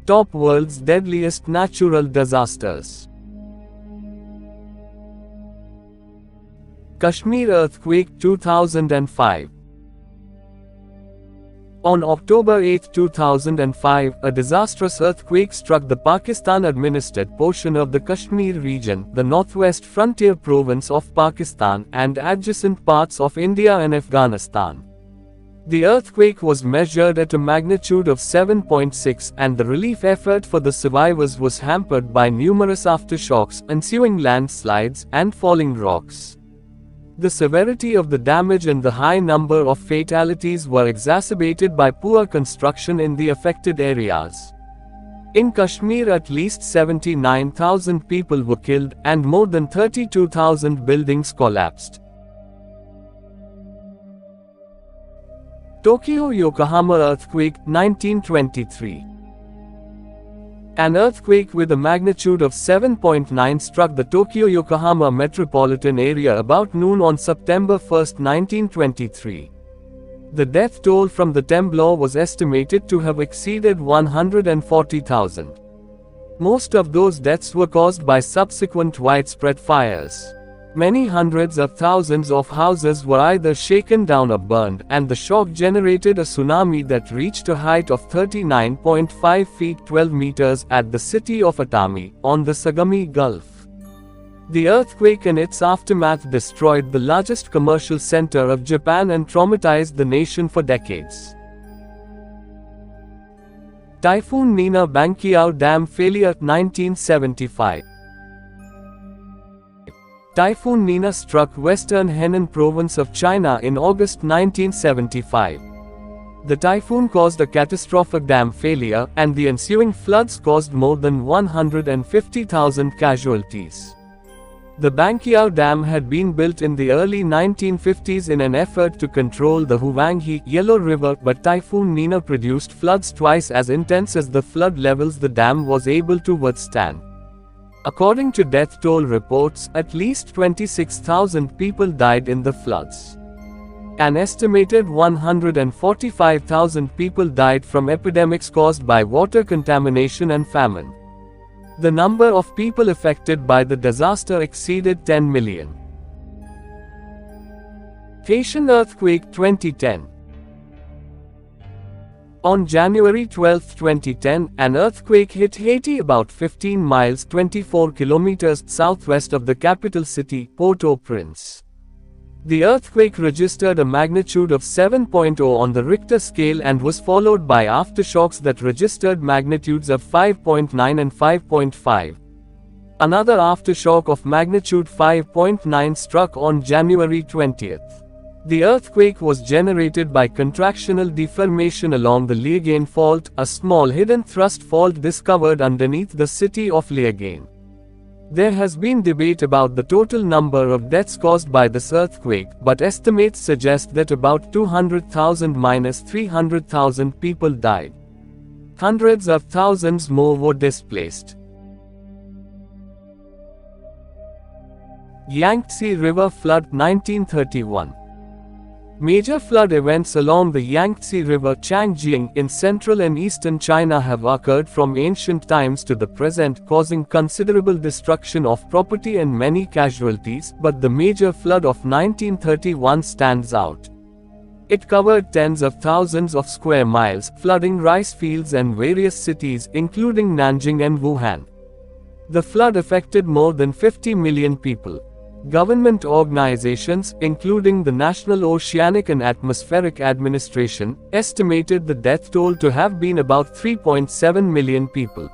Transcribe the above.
Top World's Deadliest Natural Disasters. Kashmir Earthquake 2005. On October 8, 2005, a disastrous earthquake struck the Pakistan-administered portion of the Kashmir region, the northwest frontier province of Pakistan, and adjacent parts of India and Afghanistan. The earthquake was measured at a magnitude of 7.6, and the relief effort for the survivors was hampered by numerous aftershocks, ensuing landslides, and falling rocks. The severity of the damage and the high number of fatalities were exacerbated by poor construction in the affected areas. In Kashmir, at least 79,000 people were killed, and more than 32,000 buildings collapsed. Tokyo-Yokohama earthquake, 1923. An earthquake with a magnitude of 7.9 struck the Tokyo-Yokohama metropolitan area about noon on September 1, 1923. The death toll from the tremor was estimated to have exceeded 140,000. Most of those deaths were caused by subsequent widespread fires. Many hundreds of thousands of houses were either shaken down or burned, and the shock generated a tsunami that reached a height of 39.5 feet 12 meters at the city of Atami, on the Sagami Gulf. The earthquake and its aftermath destroyed the largest commercial center of Japan and traumatized the nation for decades. Typhoon Nina Banqiao Dam failure, 1975. Typhoon Nina struck western Henan province of China in August 1975. The typhoon caused a catastrophic dam failure, and the ensuing floods caused more than 150,000 casualties. The Banqiao Dam had been built in the early 1950s in an effort to control the Huanghe Yellow River, but Typhoon Nina produced floods twice as intense as the flood levels the dam was able to withstand. According to death toll reports, at least 26,000 people died in the floods. An estimated 145,000 people died from epidemics caused by water contamination and famine. The number of people affected by the disaster exceeded 10 million. Haitian earthquake 2010. On January 12, 2010, an earthquake hit Haiti about 15 miles 24 kilometers southwest of the capital city, Port-au-Prince. The earthquake registered a magnitude of 7.0 on the Richter scale and was followed by aftershocks that registered magnitudes of 5.9 and 5.5. Another aftershock of magnitude 5.9 struck on January 20. The earthquake was generated by contractional deformation along the Liagain Fault, a small hidden thrust fault discovered underneath the city of Liagain. There has been debate about the total number of deaths caused by this earthquake, but estimates suggest that about 200,000–300,000 people died. Hundreds of thousands more were displaced. Yangtze River flood, 1931. Major flood events along the Yangtze River Changjiang in central and eastern China have occurred from ancient times to the present, causing considerable destruction of property and many casualties, but the major flood of 1931 stands out. It covered tens of thousands of square miles, flooding rice fields and various cities, including Nanjing and Wuhan. The flood affected more than 50 million people. Government organizations, including the National Oceanic and Atmospheric Administration, estimated the death toll to have been about 3.7 million people.